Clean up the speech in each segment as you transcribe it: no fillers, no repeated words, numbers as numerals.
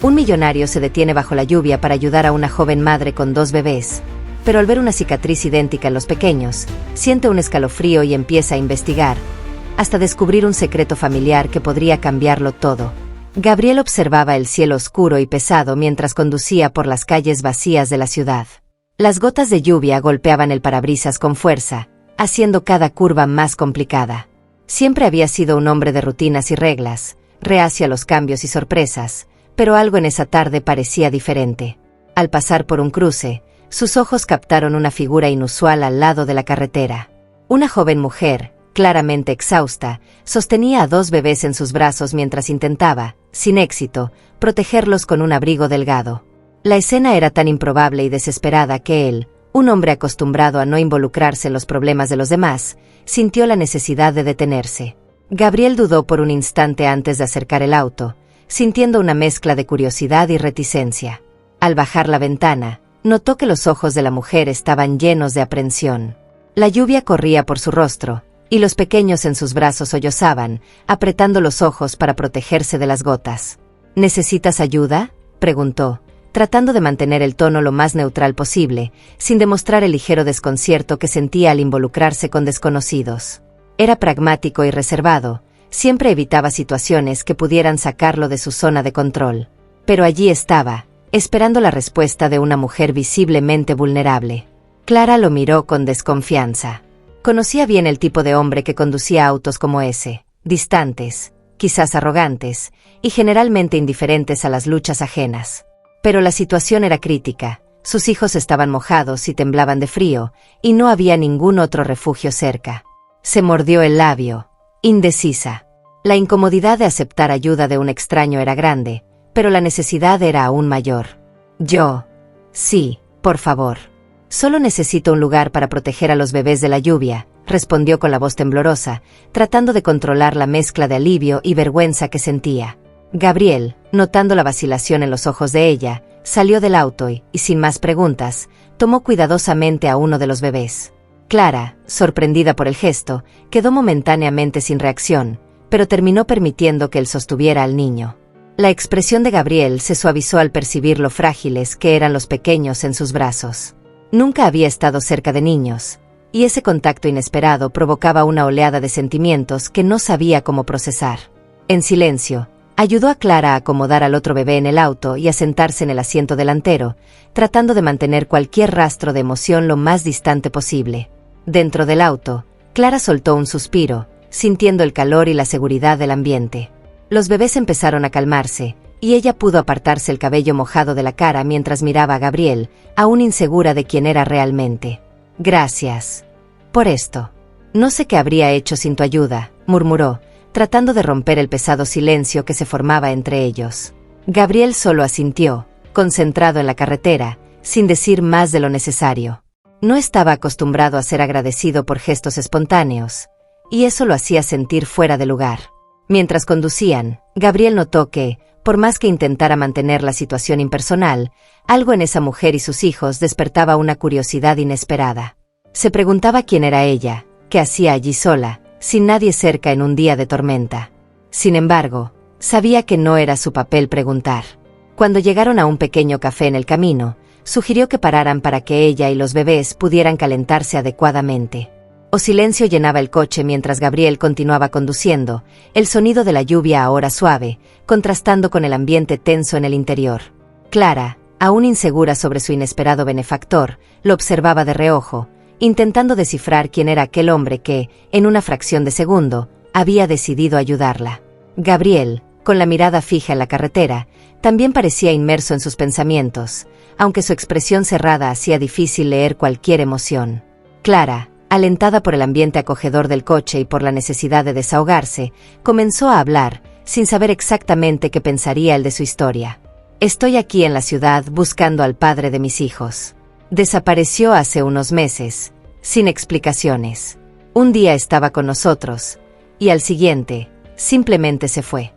Un millonario se detiene bajo la lluvia para ayudar a una joven madre con 2 bebés, pero al ver una cicatriz idéntica en los pequeños, siente un escalofrío y empieza a investigar, hasta descubrir un secreto familiar que podría cambiarlo todo. Gabriel observaba el cielo oscuro y pesado mientras conducía por las calles vacías de la ciudad. Las gotas de lluvia golpeaban el parabrisas con fuerza, haciendo cada curva más complicada. Siempre había sido un hombre de rutinas y reglas, reacio a los cambios y sorpresas, pero algo en esa tarde parecía diferente. Al pasar por un cruce, sus ojos captaron una figura inusual al lado de la carretera. Una joven mujer, claramente exhausta, sostenía a 2 bebés en sus brazos mientras intentaba, sin éxito, protegerlos con un abrigo delgado. La escena era tan improbable y desesperada que él, un hombre acostumbrado a no involucrarse en los problemas de los demás, sintió la necesidad de detenerse. Gabriel dudó por un instante antes de acercar el auto, sintiendo una mezcla de curiosidad y reticencia. Al bajar la ventana, notó que los ojos de la mujer estaban llenos de aprensión. La lluvia corría por su rostro, y los pequeños en sus brazos sollozaban, apretando los ojos para protegerse de las gotas. ¿Necesitas ayuda?, preguntó, tratando de mantener el tono lo más neutral posible, sin demostrar el ligero desconcierto que sentía al involucrarse con desconocidos. Era pragmático y reservado, siempre evitaba situaciones que pudieran sacarlo de su zona de control. Pero allí estaba, esperando la respuesta de una mujer visiblemente vulnerable. Clara lo miró con desconfianza. Conocía bien el tipo de hombre que conducía autos como ese, distantes, quizás arrogantes, y generalmente indiferentes a las luchas ajenas. Pero la situación era crítica, sus hijos estaban mojados y temblaban de frío, y no había ningún otro refugio cerca. Se mordió el labio, indecisa. La incomodidad de aceptar ayuda de un extraño era grande, pero la necesidad era aún mayor. Sí, por favor. Solo necesito un lugar para proteger a los bebés de la lluvia, respondió con la voz temblorosa, tratando de controlar la mezcla de alivio y vergüenza que sentía. Gabriel, notando la vacilación en los ojos de ella, salió del auto y, sin más preguntas, tomó cuidadosamente a uno de los bebés. Clara, sorprendida por el gesto, quedó momentáneamente sin reacción, pero terminó permitiendo que él sostuviera al niño. La expresión de Gabriel se suavizó al percibir lo frágiles que eran los pequeños en sus brazos. Nunca había estado cerca de niños, y ese contacto inesperado provocaba una oleada de sentimientos que no sabía cómo procesar. En silencio, ayudó a Clara a acomodar al otro bebé en el auto y a sentarse en el asiento delantero, tratando de mantener cualquier rastro de emoción lo más distante posible. Dentro del auto, Clara soltó un suspiro, sintiendo el calor y la seguridad del ambiente. Los bebés empezaron a calmarse, y ella pudo apartarse el cabello mojado de la cara mientras miraba a Gabriel, aún insegura de quién era realmente. «Gracias por esto. No sé qué habría hecho sin tu ayuda», murmuró, tratando de romper el pesado silencio que se formaba entre ellos. Gabriel solo asintió, concentrado en la carretera, sin decir más de lo necesario. No estaba acostumbrado a ser agradecido por gestos espontáneos, y eso lo hacía sentir fuera de lugar. Mientras conducían, Gabriel notó que, por más que intentara mantener la situación impersonal, algo en esa mujer y sus hijos despertaba una curiosidad inesperada. Se preguntaba quién era ella, qué hacía allí sola, sin nadie cerca en un día de tormenta. Sin embargo, sabía que no era su papel preguntar. Cuando llegaron a un pequeño café en el camino, sugirió que pararan para que ella y los bebés pudieran calentarse adecuadamente. Silencio llenaba el coche mientras Gabriel continuaba conduciendo, el sonido de la lluvia ahora suave, contrastando con el ambiente tenso en el interior. Clara, aún insegura sobre su inesperado benefactor, lo observaba de reojo, intentando descifrar quién era aquel hombre que, en una fracción de segundo, había decidido ayudarla. Gabriel, con la mirada fija en la carretera, también parecía inmerso en sus pensamientos, aunque su expresión cerrada hacía difícil leer cualquier emoción. Clara, alentada por el ambiente acogedor del coche y por la necesidad de desahogarse, comenzó a hablar, sin saber exactamente qué pensaría él de su historia. «Estoy aquí en la ciudad buscando al padre de mis hijos. Desapareció hace unos meses, sin explicaciones. Un día estaba con nosotros, y al siguiente, simplemente se fue».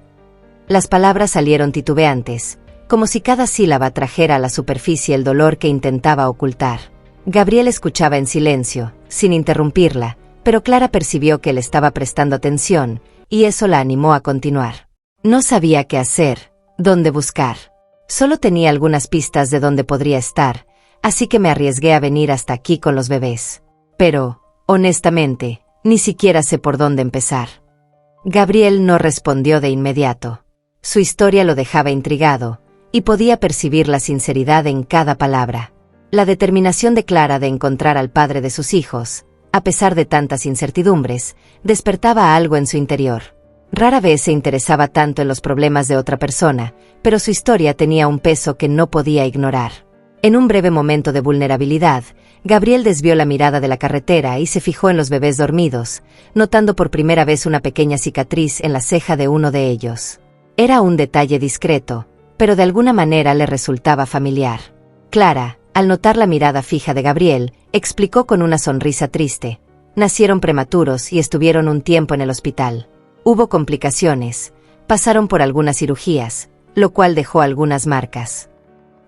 Las palabras salieron titubeantes, como si cada sílaba trajera a la superficie el dolor que intentaba ocultar. Gabriel escuchaba en silencio, sin interrumpirla, pero Clara percibió que él estaba prestando atención, y eso la animó a continuar. No sabía qué hacer, dónde buscar. Solo tenía algunas pistas de dónde podría estar, así que me arriesgué a venir hasta aquí con los bebés. Pero, honestamente, ni siquiera sé por dónde empezar. Gabriel no respondió de inmediato. Su historia lo dejaba intrigado, y podía percibir la sinceridad en cada palabra. La determinación de Clara de encontrar al padre de sus hijos, a pesar de tantas incertidumbres, despertaba algo en su interior. Rara vez se interesaba tanto en los problemas de otra persona, pero su historia tenía un peso que no podía ignorar. En un breve momento de vulnerabilidad, Gabriel desvió la mirada de la carretera y se fijó en los bebés dormidos, notando por primera vez una pequeña cicatriz en la ceja de uno de ellos. Era un detalle discreto, pero de alguna manera le resultaba familiar. Clara, al notar la mirada fija de Gabriel, explicó con una sonrisa triste: nacieron prematuros y estuvieron un tiempo en el hospital. Hubo complicaciones, pasaron por algunas cirugías, lo cual dejó algunas marcas.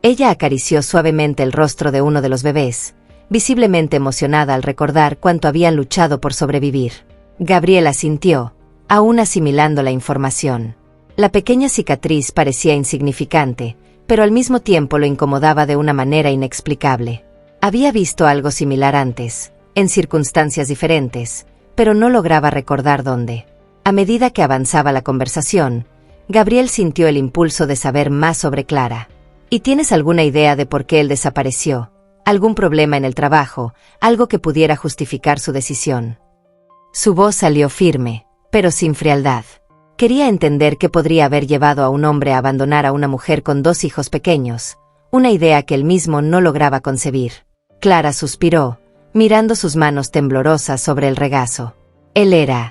Ella acarició suavemente el rostro de uno de los bebés, visiblemente emocionada al recordar cuánto habían luchado por sobrevivir. Gabriel asintió, aún asimilando la información. La pequeña cicatriz parecía insignificante, pero al mismo tiempo lo incomodaba de una manera inexplicable. Había visto algo similar antes, en circunstancias diferentes, pero no lograba recordar dónde. A medida que avanzaba la conversación, Gabriel sintió el impulso de saber más sobre Clara. ¿Y tienes alguna idea de por qué él desapareció? ¿Algún problema en el trabajo? ¿Algo que pudiera justificar su decisión? Su voz salió firme, pero sin frialdad. Quería entender qué podría haber llevado a un hombre a abandonar a una mujer con 2 hijos pequeños, una idea que él mismo no lograba concebir. Clara suspiró, mirando sus manos temblorosas sobre el regazo. Él era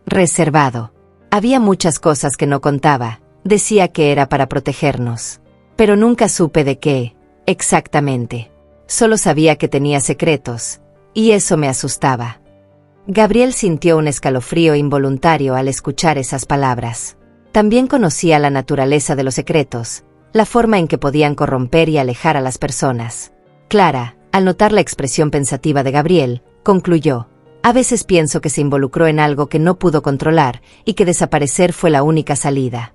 reservado. Había muchas cosas que no contaba, decía que era para protegernos. Pero nunca supe de qué, exactamente. Solo sabía que tenía secretos, y eso me asustaba. Gabriel sintió un escalofrío involuntario al escuchar esas palabras. También conocía la naturaleza de los secretos, la forma en que podían corromper y alejar a las personas. Clara, al notar la expresión pensativa de Gabriel, concluyó: a veces pienso que se involucró en algo que no pudo controlar y que desaparecer fue la única salida.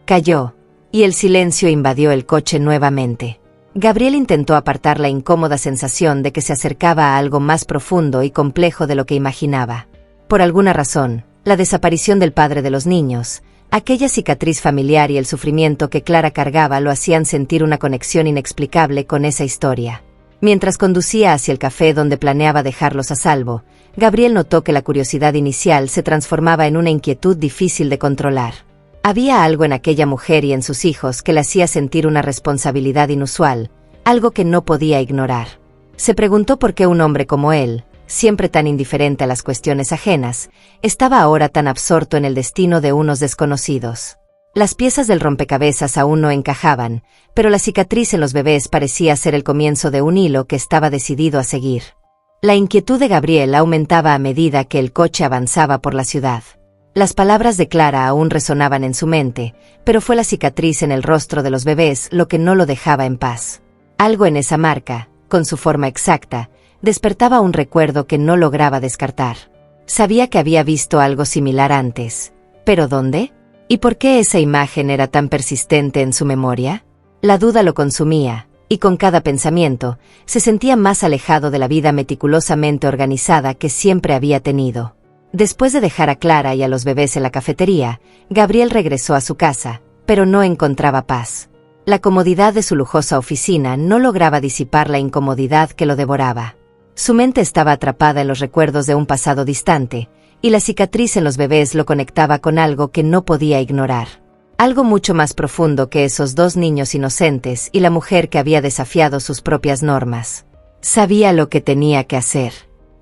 Calló, y el silencio invadió el coche nuevamente. Gabriel intentó apartar la incómoda sensación de que se acercaba a algo más profundo y complejo de lo que imaginaba. Por alguna razón, la desaparición del padre de los niños, aquella cicatriz familiar y el sufrimiento que Clara cargaba lo hacían sentir una conexión inexplicable con esa historia. Mientras conducía hacia el café donde planeaba dejarlos a salvo, Gabriel notó que la curiosidad inicial se transformaba en una inquietud difícil de controlar. Había algo en aquella mujer y en sus hijos que le hacía sentir una responsabilidad inusual, algo que no podía ignorar. Se preguntó por qué un hombre como él, siempre tan indiferente a las cuestiones ajenas, estaba ahora tan absorto en el destino de unos desconocidos. Las piezas del rompecabezas aún no encajaban, pero la cicatriz en los bebés parecía ser el comienzo de un hilo que estaba decidido a seguir. La inquietud de Gabriel aumentaba a medida que el coche avanzaba por la ciudad. Las palabras de Clara aún resonaban en su mente, pero fue la cicatriz en el rostro de los bebés lo que no lo dejaba en paz. Algo en esa marca, con su forma exacta, despertaba un recuerdo que no lograba descartar. Sabía que había visto algo similar antes, ¿pero dónde? ¿Y por qué esa imagen era tan persistente en su memoria? La duda lo consumía, y con cada pensamiento, se sentía más alejado de la vida meticulosamente organizada que siempre había tenido. Después de dejar a Clara y a los bebés en la cafetería, Gabriel regresó a su casa, pero no encontraba paz. La comodidad de su lujosa oficina no lograba disipar la incomodidad que lo devoraba. Su mente estaba atrapada en los recuerdos de un pasado distante, y la cicatriz en los bebés lo conectaba con algo que no podía ignorar. Algo mucho más profundo que esos 2 niños inocentes y la mujer que había desafiado sus propias normas. Sabía lo que tenía que hacer.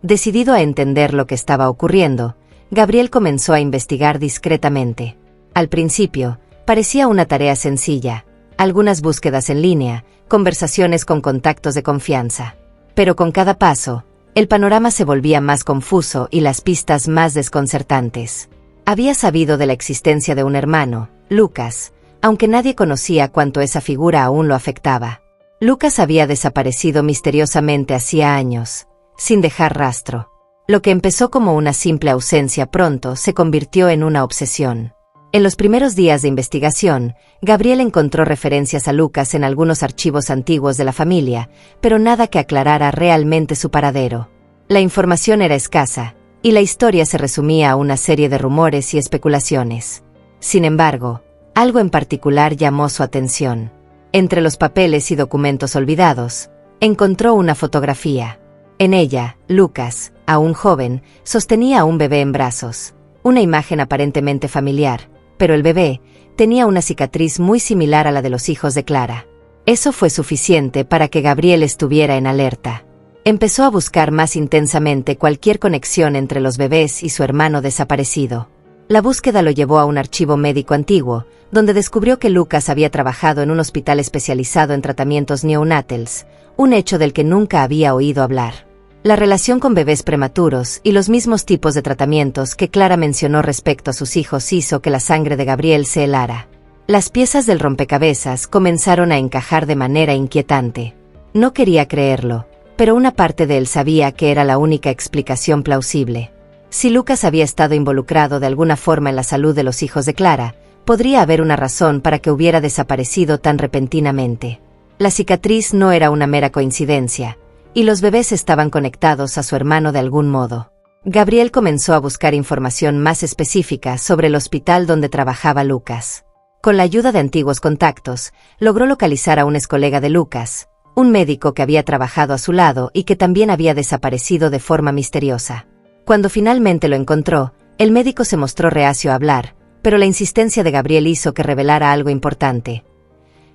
Decidido a entender lo que estaba ocurriendo, Gabriel comenzó a investigar discretamente. Al principio, parecía una tarea sencilla, algunas búsquedas en línea, conversaciones con contactos de confianza. Pero con cada paso, el panorama se volvía más confuso y las pistas más desconcertantes. Había sabido de la existencia de un hermano, Lucas, aunque nadie conocía cuánto esa figura aún lo afectaba. Lucas había desaparecido misteriosamente hacía años, sin dejar rastro. Lo que empezó como una simple ausencia pronto se convirtió en una obsesión. En los primeros días de investigación, Gabriel encontró referencias a Lucas en algunos archivos antiguos de la familia, pero nada que aclarara realmente su paradero. La información era escasa, y la historia se resumía a una serie de rumores y especulaciones. Sin embargo, algo en particular llamó su atención. Entre los papeles y documentos olvidados, encontró una fotografía. En ella, Lucas, aún joven, sostenía a un bebé en brazos. Una imagen aparentemente familiar, pero el bebé tenía una cicatriz muy similar a la de los hijos de Clara. Eso fue suficiente para que Gabriel estuviera en alerta. Empezó a buscar más intensamente cualquier conexión entre los bebés y su hermano desaparecido. La búsqueda lo llevó a un archivo médico antiguo, donde descubrió que Lucas había trabajado en un hospital especializado en tratamientos neonatals, un hecho del que nunca había oído hablar. La relación con bebés prematuros y los mismos tipos de tratamientos que Clara mencionó respecto a sus hijos hizo que la sangre de Gabriel se helara. Las piezas del rompecabezas comenzaron a encajar de manera inquietante. No quería creerlo, pero una parte de él sabía que era la única explicación plausible. Si Lucas había estado involucrado de alguna forma en la salud de los hijos de Clara, podría haber una razón para que hubiera desaparecido tan repentinamente. La cicatriz no era una mera coincidencia, y los bebés estaban conectados a su hermano de algún modo. Gabriel comenzó a buscar información más específica sobre el hospital donde trabajaba Lucas. Con la ayuda de antiguos contactos, logró localizar a un excolega de Lucas, un médico que había trabajado a su lado y que también había desaparecido de forma misteriosa. Cuando finalmente lo encontró, el médico se mostró reacio a hablar, pero la insistencia de Gabriel hizo que revelara algo importante.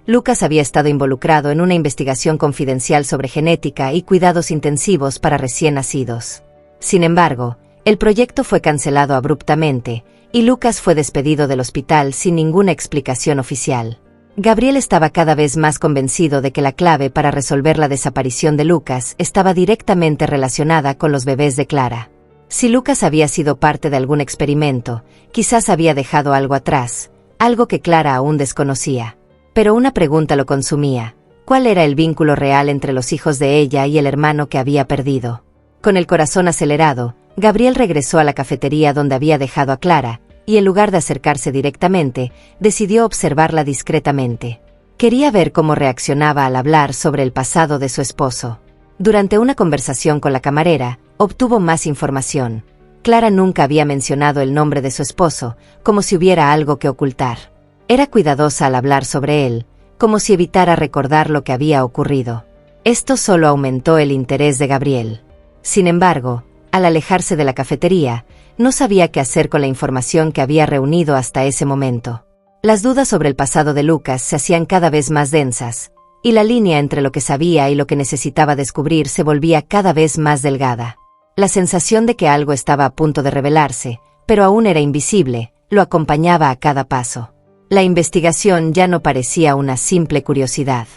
Lucas había estado involucrado en una investigación confidencial sobre genética y cuidados intensivos para recién nacidos. Sin embargo, el proyecto fue cancelado abruptamente, y Lucas fue despedido del hospital sin ninguna explicación oficial. Gabriel estaba cada vez más convencido de que la clave para resolver la desaparición de Lucas estaba directamente relacionada con los bebés de Clara. Si Lucas había sido parte de algún experimento, quizás había dejado algo atrás, algo que Clara aún desconocía. Pero una pregunta lo consumía: ¿cuál era el vínculo real entre los hijos de ella y el hermano que había perdido? Con el corazón acelerado, Gabriel regresó a la cafetería donde había dejado a Clara, y en lugar de acercarse directamente, decidió observarla discretamente. Quería ver cómo reaccionaba al hablar sobre el pasado de su esposo. Durante una conversación con la camarera, obtuvo más información. Clara nunca había mencionado el nombre de su esposo, como si hubiera algo que ocultar. Era cuidadosa al hablar sobre él, como si evitara recordar lo que había ocurrido. Esto solo aumentó el interés de Gabriel. Sin embargo, al alejarse de la cafetería, no sabía qué hacer con la información que había reunido hasta ese momento. Las dudas sobre el pasado de Lucas se hacían cada vez más densas, y la línea entre lo que sabía y lo que necesitaba descubrir se volvía cada vez más delgada. La sensación de que algo estaba a punto de revelarse, pero aún era invisible, lo acompañaba a cada paso. La investigación ya no parecía una simple curiosidad.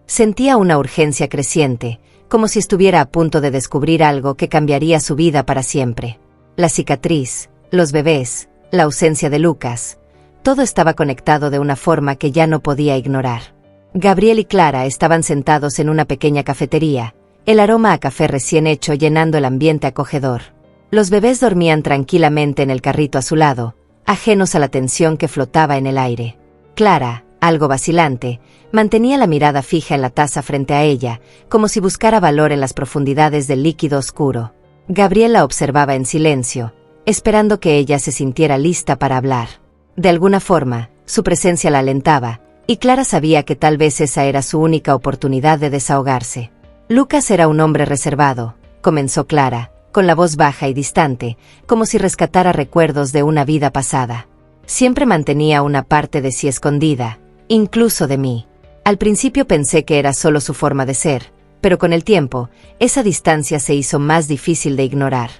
Sentía una urgencia creciente, como si estuviera a punto de descubrir algo que cambiaría su vida para siempre. La cicatriz, los bebés, la ausencia de Lucas, todo estaba conectado de una forma que ya no podía ignorar. Gabriel y Clara estaban sentados en una pequeña cafetería, el aroma a café recién hecho llenando el ambiente acogedor. Los bebés dormían tranquilamente en el carrito a su lado, ajenos a la tensión que flotaba en el aire. Clara, algo vacilante, mantenía la mirada fija en la taza frente a ella, como si buscara valor en las profundidades del líquido oscuro. Gabriel la observaba en silencio, esperando que ella se sintiera lista para hablar. De alguna forma, su presencia la alentaba, y Clara sabía que tal vez esa era su única oportunidad de desahogarse. Lucas era un hombre reservado, comenzó Clara, con la voz baja y distante, como si rescatara recuerdos de una vida pasada. Siempre mantenía una parte de sí escondida, incluso de mí. Al principio pensé que era solo su forma de ser, pero con el tiempo, esa distancia se hizo más difícil de ignorar.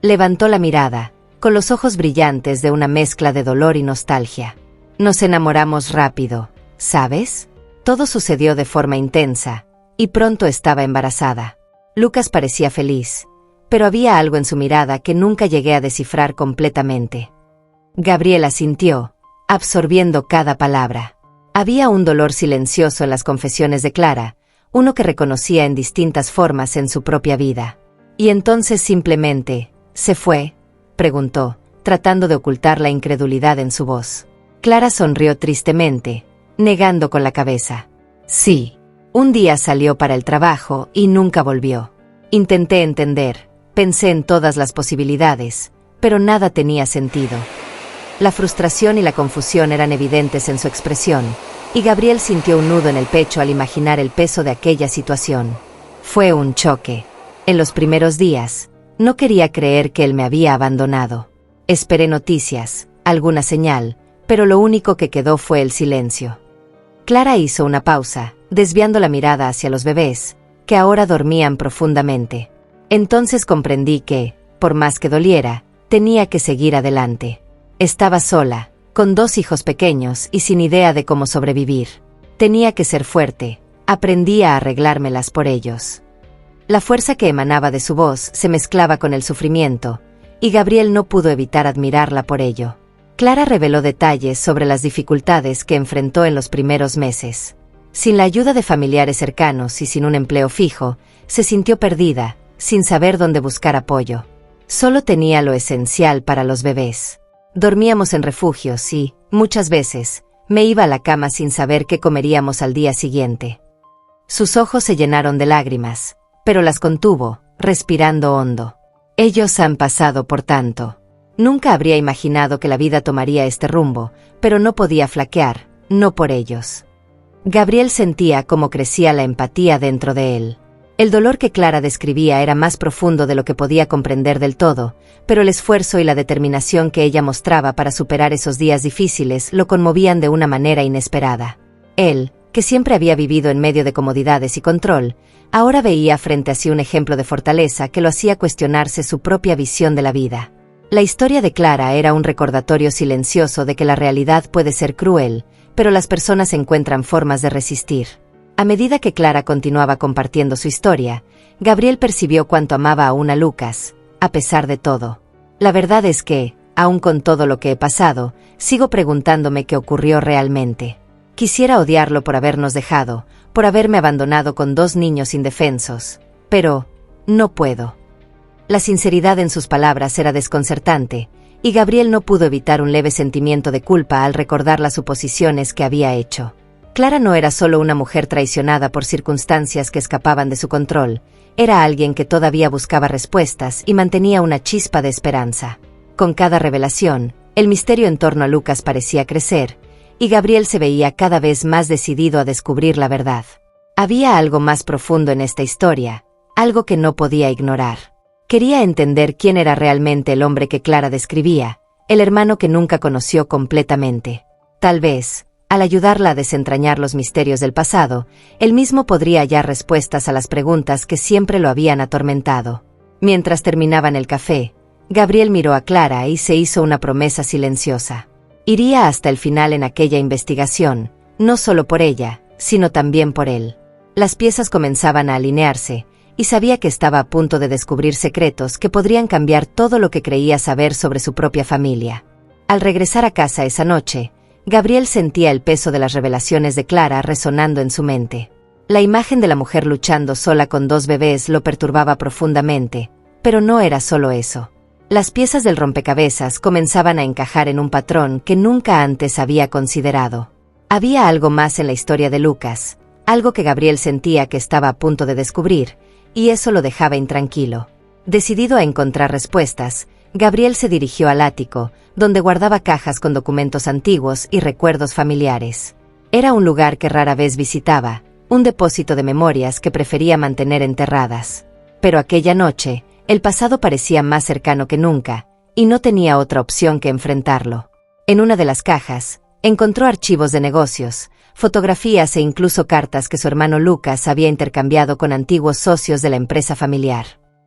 Levantó la mirada, con los ojos brillantes de una mezcla de dolor y nostalgia. Nos enamoramos rápido, ¿sabes? Todo sucedió de forma intensa, y pronto estaba embarazada. Lucas parecía feliz, pero había algo en su mirada que nunca llegué a descifrar completamente. Gabriela sintió, absorbiendo cada palabra. Había un dolor silencioso en las confesiones de Clara, uno que reconocía en distintas formas en su propia vida. Y entonces simplemente, ¿se fue?, preguntó, tratando de ocultar la incredulidad en su voz. Clara sonrió tristemente, negando con la cabeza. Sí. Un día salió para el trabajo y nunca volvió. Intenté entender, pensé en todas las posibilidades, pero nada tenía sentido. La frustración y la confusión eran evidentes en su expresión, y Gabriel sintió un nudo en el pecho al imaginar el peso de aquella situación. Fue un choque. En los primeros días, no quería creer que él me había abandonado. Esperé noticias, alguna señal, pero lo único que quedó fue el silencio. Clara hizo una pausa, desviando la mirada hacia los bebés, que ahora dormían profundamente. Entonces comprendí que, por más que doliera, tenía que seguir adelante. Estaba sola, con 2 hijos pequeños y sin idea de cómo sobrevivir. Tenía que ser fuerte, aprendí a arreglármelas por ellos. La fuerza que emanaba de su voz se mezclaba con el sufrimiento, y Gabriel no pudo evitar admirarla por ello. Clara reveló detalles sobre las dificultades que enfrentó en los primeros meses. Sin la ayuda de familiares cercanos y sin un empleo fijo, se sintió perdida, sin saber dónde buscar apoyo. Solo tenía lo esencial para los bebés. Dormíamos en refugios y, muchas veces, me iba a la cama sin saber qué comeríamos al día siguiente. Sus ojos se llenaron de lágrimas, pero las contuvo, respirando hondo. Ellos han pasado por tanto. Nunca habría imaginado que la vida tomaría este rumbo, pero no podía flaquear, no por ellos. Gabriel sentía cómo crecía la empatía dentro de él. El dolor que Clara describía era más profundo de lo que podía comprender del todo, pero el esfuerzo y la determinación que ella mostraba para superar esos días difíciles lo conmovían de una manera inesperada. Él, que siempre había vivido en medio de comodidades y control, ahora veía frente a sí un ejemplo de fortaleza que lo hacía cuestionarse su propia visión de la vida. La historia de Clara era un recordatorio silencioso de que la realidad puede ser cruel, pero las personas encuentran formas de resistir. A medida que Clara continuaba compartiendo su historia, Gabriel percibió cuánto amaba aún a Lucas, a pesar de todo. La verdad es que, aun con todo lo que he pasado, sigo preguntándome qué ocurrió realmente. Quisiera odiarlo por habernos dejado, por haberme abandonado con 2 niños indefensos, pero no puedo. La sinceridad en sus palabras era desconcertante, y Gabriel no pudo evitar un leve sentimiento de culpa al recordar las suposiciones que había hecho. Clara no era solo una mujer traicionada por circunstancias que escapaban de su control, era alguien que todavía buscaba respuestas y mantenía una chispa de esperanza. Con cada revelación, el misterio en torno a Lucas parecía crecer, y Gabriel se veía cada vez más decidido a descubrir la verdad. Había algo más profundo en esta historia, algo que no podía ignorar. Quería entender quién era realmente el hombre que Clara describía, el hermano que nunca conoció completamente. Tal vez, al ayudarla a desentrañar los misterios del pasado, él mismo podría hallar respuestas a las preguntas que siempre lo habían atormentado. Mientras terminaban el café, Gabriel miró a Clara y se hizo una promesa silenciosa. Iría hasta el final en aquella investigación, no solo por ella, sino también por él. Las piezas comenzaban a alinearse, y sabía que estaba a punto de descubrir secretos que podrían cambiar todo lo que creía saber sobre su propia familia. Al regresar a casa esa noche, Gabriel sentía el peso de las revelaciones de Clara resonando en su mente. La imagen de la mujer luchando sola con 2 bebés lo perturbaba profundamente, pero no era solo eso. Las piezas del rompecabezas comenzaban a encajar en un patrón que nunca antes había considerado. Había algo más en la historia de Lucas, algo que Gabriel sentía que estaba a punto de descubrir, y eso lo dejaba intranquilo. Decidido a encontrar respuestas, Gabriel se dirigió al ático, donde guardaba cajas con documentos antiguos y recuerdos familiares. Era un lugar que rara vez visitaba, un depósito de memorias que prefería mantener enterradas. Pero aquella noche, el pasado parecía más cercano que nunca, y no tenía otra opción que enfrentarlo. En una de las cajas, encontró archivos de negocios, fotografías e incluso cartas que su hermano Lucas había intercambiado con antiguos socios de la empresa familiar.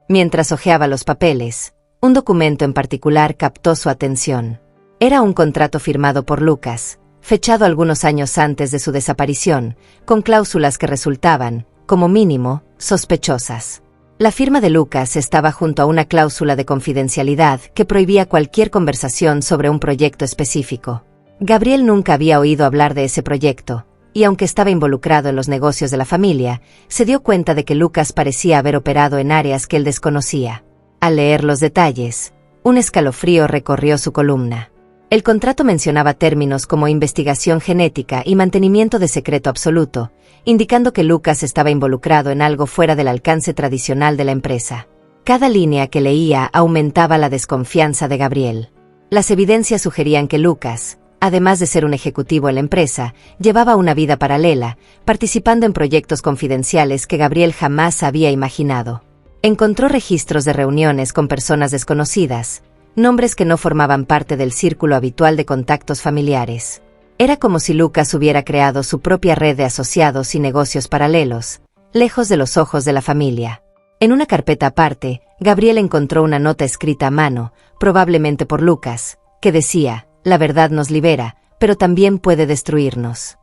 Mientras hojeaba los papeles, un documento en particular captó su atención. Era un contrato firmado por Lucas, fechado algunos años antes de su desaparición, con cláusulas que resultaban, como mínimo, sospechosas. La firma de Lucas estaba junto a una cláusula de confidencialidad que prohibía cualquier conversación sobre un proyecto específico. Gabriel nunca había oído hablar de ese proyecto, y aunque estaba involucrado en los negocios de la familia, se dio cuenta de que Lucas parecía haber operado en áreas que él desconocía. Al leer los detalles, un escalofrío recorrió su columna. El contrato mencionaba términos como investigación genética y mantenimiento de secreto absoluto, indicando que Lucas estaba involucrado en algo fuera del alcance tradicional de la empresa. Cada línea que leía aumentaba la desconfianza de Gabriel. Las evidencias sugerían que Lucas, además de ser un ejecutivo en la empresa, llevaba una vida paralela, participando en proyectos confidenciales que Gabriel jamás había imaginado. Encontró registros de reuniones con personas desconocidas, nombres que no formaban parte del círculo habitual de contactos familiares. Era como si Lucas hubiera creado su propia red de asociados y negocios paralelos, lejos de los ojos de la familia. En una carpeta aparte, Gabriel encontró una nota escrita a mano, probablemente por Lucas, que decía: «La verdad nos libera, pero también puede destruirnos».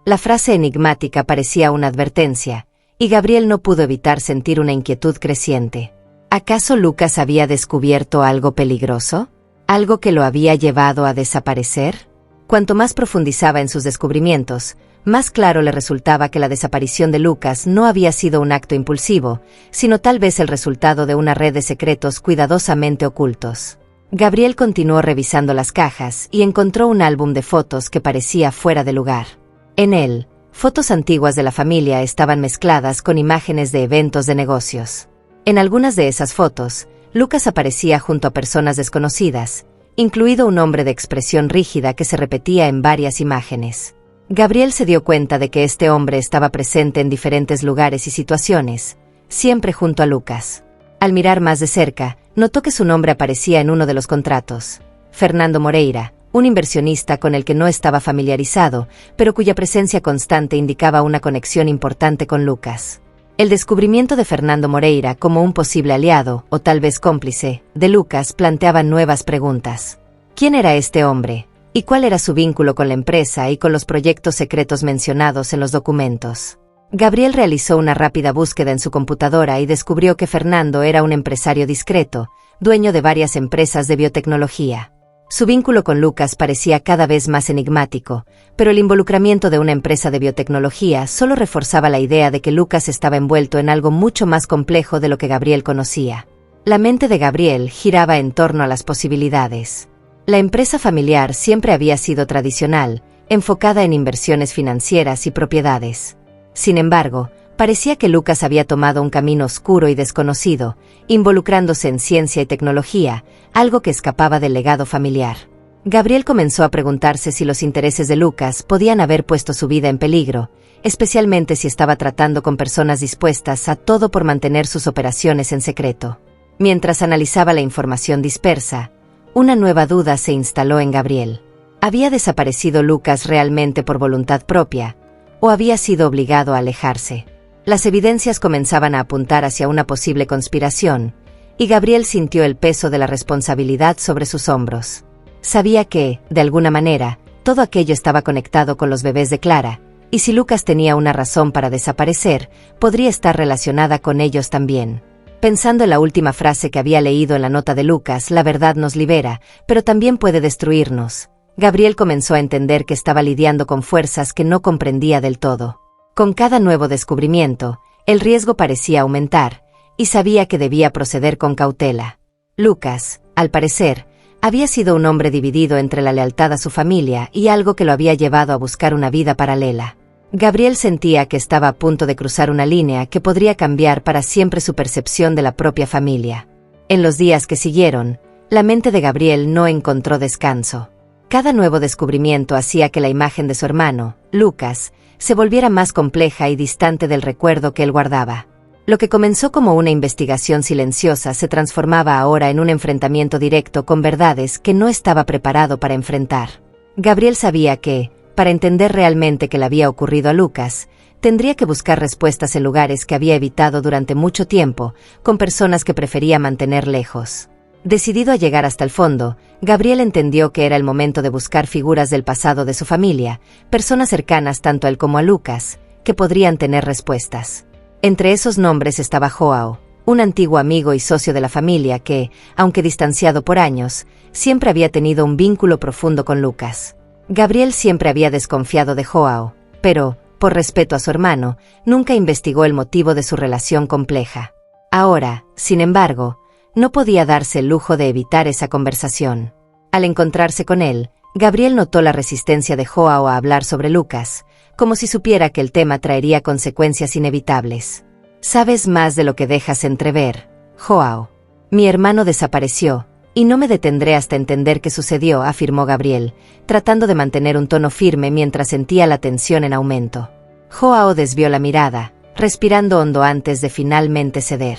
La frase enigmática parecía una advertencia, y Gabriel no pudo evitar sentir una inquietud creciente. ¿Acaso Lucas había descubierto algo peligroso? ¿Algo que lo había llevado a desaparecer? Cuanto más profundizaba en sus descubrimientos, más claro le resultaba que la desaparición de Lucas no había sido un acto impulsivo, sino tal vez el resultado de una red de secretos cuidadosamente ocultos. Gabriel continuó revisando las cajas y encontró un álbum de fotos que parecía fuera de lugar. En él, fotos antiguas de la familia estaban mezcladas con imágenes de eventos de negocios. En algunas de esas fotos, Lucas aparecía junto a personas desconocidas, incluido un hombre de expresión rígida que se repetía en varias imágenes. Gabriel se dio cuenta de que este hombre estaba presente en diferentes lugares y situaciones, siempre junto a Lucas. Al mirar más de cerca, notó que su nombre aparecía en uno de los contratos: Fernando Moreira, un inversionista con el que no estaba familiarizado, pero cuya presencia constante indicaba una conexión importante con Lucas. El descubrimiento de Fernando Moreira como un posible aliado, o tal vez cómplice, de Lucas planteaba nuevas preguntas. ¿Quién era este hombre? ¿Y cuál era su vínculo con la empresa y con los proyectos secretos mencionados en los documentos? Gabriel realizó una rápida búsqueda en su computadora y descubrió que Fernando era un empresario discreto, dueño de varias empresas de biotecnología. Su vínculo con Lucas parecía cada vez más enigmático, pero el involucramiento de una empresa de biotecnología solo reforzaba la idea de que Lucas estaba envuelto en algo mucho más complejo de lo que Gabriel conocía. La mente de Gabriel giraba en torno a las posibilidades. La empresa familiar siempre había sido tradicional, enfocada en inversiones financieras y propiedades. Sin embargo, parecía que Lucas había tomado un camino oscuro y desconocido, involucrándose en ciencia y tecnología, algo que escapaba del legado familiar. Gabriel comenzó a preguntarse si los intereses de Lucas podían haber puesto su vida en peligro, especialmente si estaba tratando con personas dispuestas a todo por mantener sus operaciones en secreto. Mientras analizaba la información dispersa, una nueva duda se instaló en Gabriel. ¿Había desaparecido Lucas realmente por voluntad propia, o había sido obligado a alejarse? Las evidencias comenzaban a apuntar hacia una posible conspiración, y Gabriel sintió el peso de la responsabilidad sobre sus hombros. Sabía que, de alguna manera, todo aquello estaba conectado con los bebés de Clara, y si Lucas tenía una razón para desaparecer, podría estar relacionada con ellos también. Pensando en la última frase que había leído en la nota de Lucas: «La verdad nos libera, pero también puede destruirnos», Gabriel comenzó a entender que estaba lidiando con fuerzas que no comprendía del todo. Con cada nuevo descubrimiento, el riesgo parecía aumentar, y sabía que debía proceder con cautela. Lucas, al parecer, había sido un hombre dividido entre la lealtad a su familia y algo que lo había llevado a buscar una vida paralela. Gabriel sentía que estaba a punto de cruzar una línea que podría cambiar para siempre su percepción de la propia familia. En los días que siguieron, la mente de Gabriel no encontró descanso. Cada nuevo descubrimiento hacía que la imagen de su hermano, Lucas, se volviera más compleja y distante del recuerdo que él guardaba. Lo que comenzó como una investigación silenciosa se transformaba ahora en un enfrentamiento directo con verdades que no estaba preparado para enfrentar. Gabriel sabía que, para entender realmente qué le había ocurrido a Lucas, tendría que buscar respuestas en lugares que había evitado durante mucho tiempo, con personas que prefería mantener lejos. Decidido a llegar hasta el fondo, Gabriel entendió que era el momento de buscar figuras del pasado de su familia, personas cercanas tanto a él como a Lucas, que podrían tener respuestas. Entre esos nombres estaba Joao, un antiguo amigo y socio de la familia que, aunque distanciado por años, siempre había tenido un vínculo profundo con Lucas. Gabriel siempre había desconfiado de Joao, pero, por respeto a su hermano, nunca investigó el motivo de su relación compleja. Ahora, sin embargo, no podía darse el lujo de evitar esa conversación. Al encontrarse con él, Gabriel notó la resistencia de Joao a hablar sobre Lucas, como si supiera que el tema traería consecuencias inevitables. «Sabes más de lo que dejas entrever, Joao. Mi hermano desapareció, y no me detendré hasta entender qué sucedió», afirmó Gabriel, tratando de mantener un tono firme mientras sentía la tensión en aumento. Joao desvió la mirada, respirando hondo antes de finalmente ceder.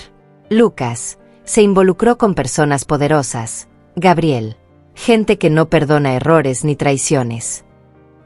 «Lucas se involucró con personas poderosas, Gabriel. Gente que no perdona errores ni traiciones».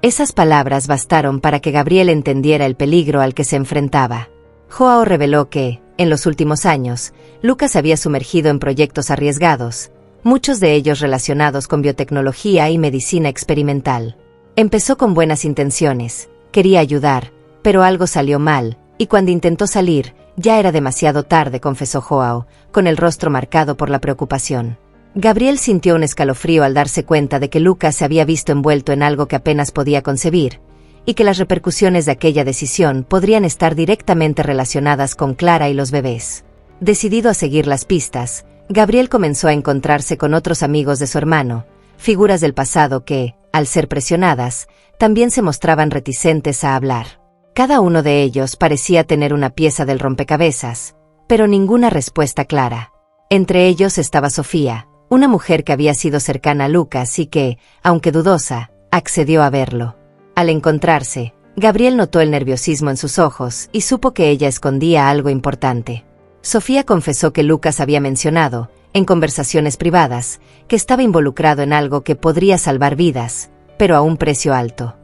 Esas palabras bastaron para que Gabriel entendiera el peligro al que se enfrentaba. Joao reveló que, en los últimos años, Lucas había sumergido en proyectos arriesgados, muchos de ellos relacionados con biotecnología y medicina experimental. Empezó con buenas intenciones, quería ayudar, pero algo salió mal, y cuando intentó salir, ya era demasiado tarde, confesó Joao, con el rostro marcado por la preocupación. Gabriel sintió un escalofrío al darse cuenta de que Lucas se había visto envuelto en algo que apenas podía concebir, y que las repercusiones de aquella decisión podrían estar directamente relacionadas con Clara y los bebés. Decidido a seguir las pistas, Gabriel comenzó a encontrarse con otros amigos de su hermano, figuras del pasado que, al ser presionadas, también se mostraban reticentes a hablar. Cada uno de ellos parecía tener una pieza del rompecabezas, pero ninguna respuesta clara. Entre ellos estaba Sofía, una mujer que había sido cercana a Lucas y que, aunque dudosa, accedió a verlo. Al encontrarse, Gabriel notó el nerviosismo en sus ojos y supo que ella escondía algo importante. Sofía confesó que Lucas había mencionado, en conversaciones privadas, que estaba involucrado en algo que podría salvar vidas, pero a un precio alto.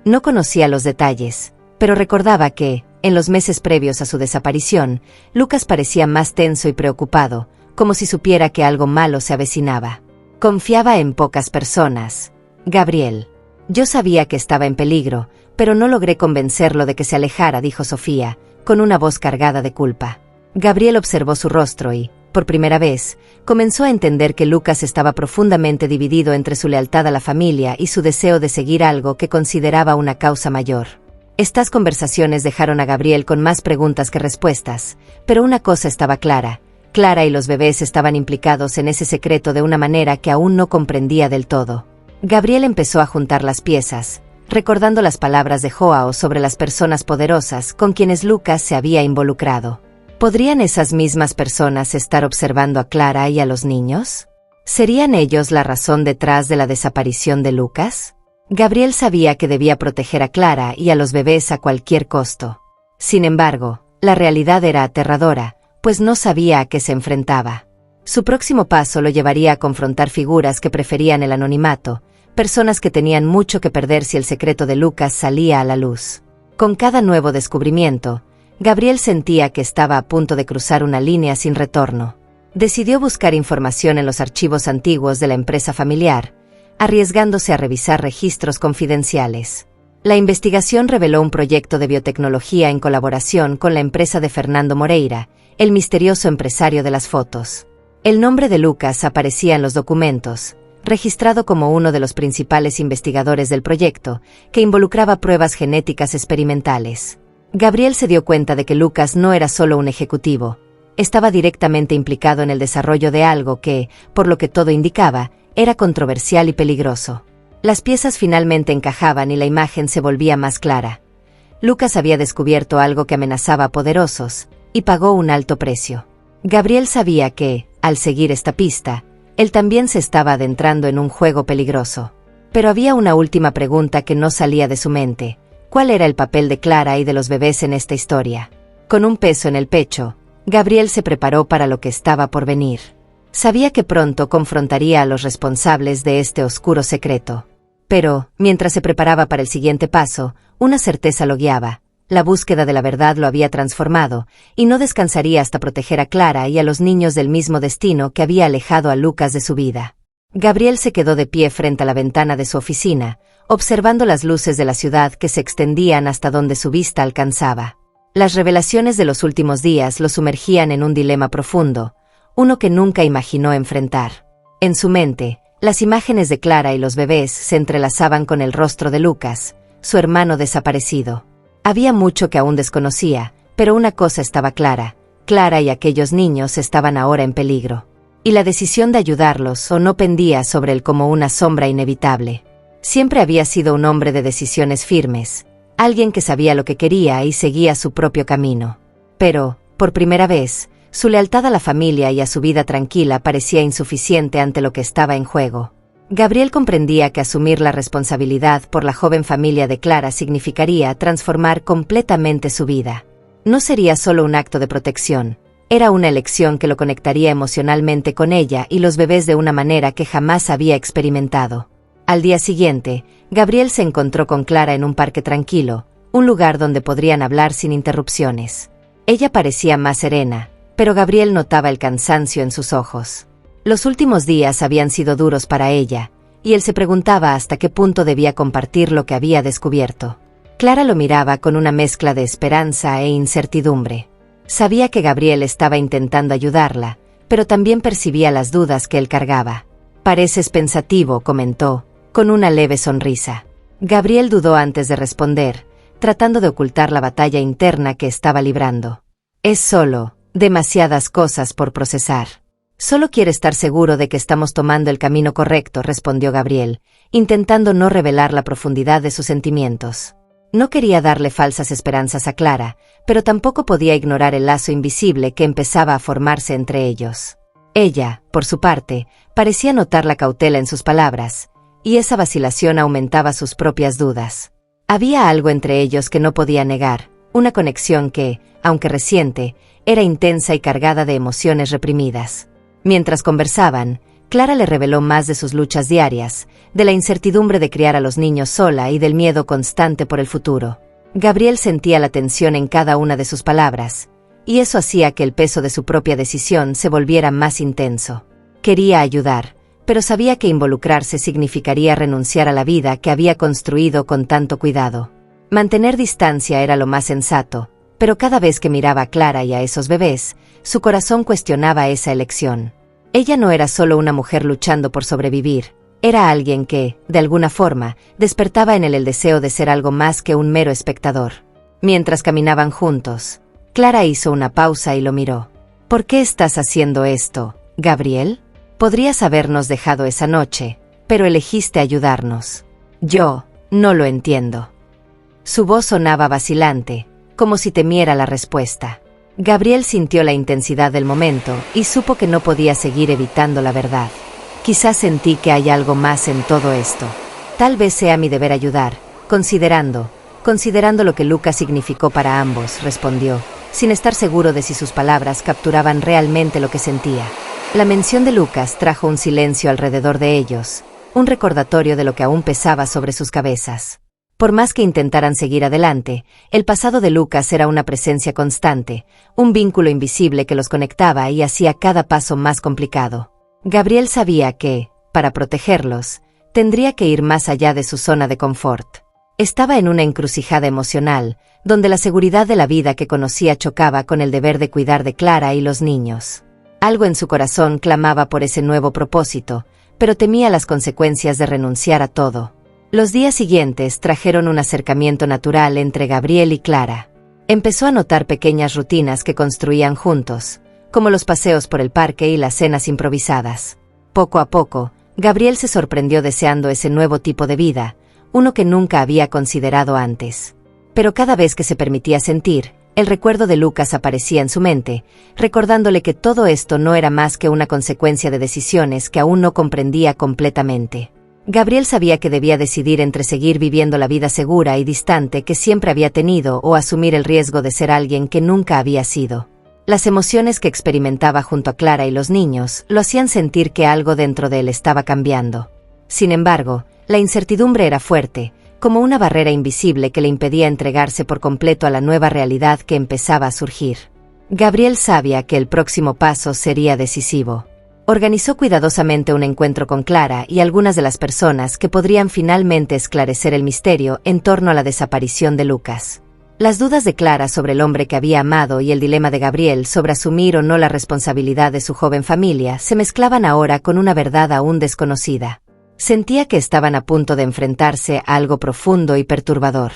No conocía los detalles, pero recordaba que, en los meses previos a su desaparición, Lucas parecía más tenso y preocupado, como si supiera que algo malo se avecinaba. Confiaba en pocas personas. Gabriel. Yo sabía que estaba en peligro, pero no logré convencerlo de que se alejara, dijo Sofía, con una voz cargada de culpa. Gabriel observó su rostro y, por primera vez, comenzó a entender que Lucas estaba profundamente dividido entre su lealtad a la familia y su deseo de seguir algo que consideraba una causa mayor. Estas conversaciones dejaron a Gabriel con más preguntas que respuestas, pero una cosa estaba clara: Clara y los bebés estaban implicados en ese secreto de una manera que aún no comprendía del todo. Gabriel empezó a juntar las piezas, recordando las palabras de Joao sobre las personas poderosas con quienes Lucas se había involucrado. ¿Podrían esas mismas personas estar observando a Clara y a los niños? ¿Serían ellos la razón detrás de la desaparición de Lucas? Gabriel sabía que debía proteger a Clara y a los bebés a cualquier costo. Sin embargo, la realidad era aterradora, pues no sabía a qué se enfrentaba. Su próximo paso lo llevaría a confrontar figuras que preferían el anonimato, personas que tenían mucho que perder si el secreto de Lucas salía a la luz. Con cada nuevo descubrimiento, Gabriel sentía que estaba a punto de cruzar una línea sin retorno. Decidió buscar información en los archivos antiguos de la empresa familiar, arriesgándose a revisar registros confidenciales. La investigación reveló un proyecto de biotecnología en colaboración con la empresa de Fernando Moreira, el misterioso empresario de las fotos. El nombre de Lucas aparecía en los documentos, registrado como uno de los principales investigadores del proyecto, que involucraba pruebas genéticas experimentales. Gabriel se dio cuenta de que Lucas no era solo un ejecutivo, estaba directamente implicado en el desarrollo de algo que, por lo que todo indicaba, era controversial y peligroso. Las piezas finalmente encajaban y la imagen se volvía más clara. Lucas había descubierto algo que amenazaba a poderosos, y pagó un alto precio. Gabriel sabía que, al seguir esta pista, él también se estaba adentrando en un juego peligroso. Pero había una última pregunta que no salía de su mente: ¿cuál era el papel de Clara y de los bebés en esta historia? Con un peso en el pecho, Gabriel se preparó para lo que estaba por venir. Sabía que pronto confrontaría a los responsables de este oscuro secreto. Pero, mientras se preparaba para el siguiente paso, una certeza lo guiaba: la búsqueda de la verdad lo había transformado, y no descansaría hasta proteger a Clara y a los niños del mismo destino que había alejado a Lucas de su vida. Gabriel se quedó de pie frente a la ventana de su oficina, observando las luces de la ciudad que se extendían hasta donde su vista alcanzaba. Las revelaciones de los últimos días lo sumergían en un dilema profundo, uno que nunca imaginó enfrentar. En su mente, las imágenes de Clara y los bebés se entrelazaban con el rostro de Lucas, su hermano desaparecido. Había mucho que aún desconocía, pero una cosa estaba clara: Clara y aquellos niños estaban ahora en peligro. y la decisión de ayudarlos o no pendía sobre él como una sombra inevitable. Siempre había sido un hombre de decisiones firmes, alguien que sabía lo que quería y seguía su propio camino. Pero, por primera vez, su lealtad a la familia y a su vida tranquila parecía insuficiente ante lo que estaba en juego. Gabriel comprendía que asumir la responsabilidad por la joven familia de Clara significaría transformar completamente su vida. No sería solo un acto de protección, era una elección que lo conectaría emocionalmente con ella y los bebés de una manera que jamás había experimentado. Al día siguiente, Gabriel se encontró con Clara en un parque tranquilo, un lugar donde podrían hablar sin interrupciones. Ella parecía más serena, pero Gabriel notaba el cansancio en sus ojos. Los últimos días habían sido duros para ella, y él se preguntaba hasta qué punto debía compartir lo que había descubierto. Clara lo miraba con una mezcla de esperanza e incertidumbre. Sabía que Gabriel estaba intentando ayudarla, pero también percibía las dudas que él cargaba. «Pareces pensativo», comentó, con una leve sonrisa. Gabriel dudó antes de responder, tratando de ocultar la batalla interna que estaba librando. «Es solo, demasiadas cosas por procesar. Solo quiero estar seguro de que estamos tomando el camino correcto», respondió Gabriel, intentando no revelar la profundidad de sus sentimientos. No quería darle falsas esperanzas a Clara, pero tampoco podía ignorar el lazo invisible que empezaba a formarse entre ellos. Ella, por su parte, parecía notar la cautela en sus palabras, y esa vacilación aumentaba sus propias dudas. Había algo entre ellos que no podía negar, una conexión que, aunque reciente, era intensa y cargada de emociones reprimidas. Mientras conversaban, Clara le reveló más de sus luchas diarias, de la incertidumbre de criar a los niños sola y del miedo constante por el futuro. Gabriel sentía la tensión en cada una de sus palabras, y eso hacía que el peso de su propia decisión se volviera más intenso. Quería ayudar, pero sabía que involucrarse significaría renunciar a la vida que había construido con tanto cuidado. Mantener distancia era lo más sensato, pero cada vez que miraba a Clara y a esos bebés, su corazón cuestionaba esa elección. Ella no era solo una mujer luchando por sobrevivir, era alguien que, de alguna forma, despertaba en él el deseo de ser algo más que un mero espectador. Mientras caminaban juntos, Clara hizo una pausa y lo miró. «¿Por qué estás haciendo esto, Gabriel? Podrías habernos dejado esa noche, pero elegiste ayudarnos. Yo no lo entiendo». Su voz sonaba vacilante, como si temiera la respuesta. Gabriel sintió la intensidad del momento y supo que no podía seguir evitando la verdad. «Quizás sentí que hay algo más en todo esto. Tal vez sea mi deber ayudar, considerando lo que Lucas significó para ambos», respondió, sin estar seguro de si sus palabras capturaban realmente lo que sentía. La mención de Lucas trajo un silencio alrededor de ellos, un recordatorio de lo que aún pesaba sobre sus cabezas. Por más que intentaran seguir adelante, el pasado de Lucas era una presencia constante, un vínculo invisible que los conectaba y hacía cada paso más complicado. Gabriel sabía que, para protegerlos, tendría que ir más allá de su zona de confort. Estaba en una encrucijada emocional, donde la seguridad de la vida que conocía chocaba con el deber de cuidar de Clara y los niños. Algo en su corazón clamaba por ese nuevo propósito, pero temía las consecuencias de renunciar a todo. Los días siguientes trajeron un acercamiento natural entre Gabriel y Clara. Empezó a notar pequeñas rutinas que construían juntos, como los paseos por el parque y las cenas improvisadas. Poco a poco, Gabriel se sorprendió deseando ese nuevo tipo de vida, uno que nunca había considerado antes. Pero cada vez que se permitía sentir, el recuerdo de Lucas aparecía en su mente, recordándole que todo esto no era más que una consecuencia de decisiones que aún no comprendía completamente. Gabriel sabía que debía decidir entre seguir viviendo la vida segura y distante que siempre había tenido o asumir el riesgo de ser alguien que nunca había sido. Las emociones que experimentaba junto a Clara y los niños lo hacían sentir que algo dentro de él estaba cambiando. Sin embargo, la incertidumbre era fuerte, como una barrera invisible que le impedía entregarse por completo a la nueva realidad que empezaba a surgir. Gabriel sabía que el próximo paso sería decisivo. Organizó cuidadosamente un encuentro con Clara y algunas de las personas que podrían finalmente esclarecer el misterio en torno a la desaparición de Lucas. Las dudas de Clara sobre el hombre que había amado y el dilema de Gabriel sobre asumir o no la responsabilidad de su joven familia se mezclaban ahora con una verdad aún desconocida. Sentía que estaban a punto de enfrentarse a algo profundo y perturbador.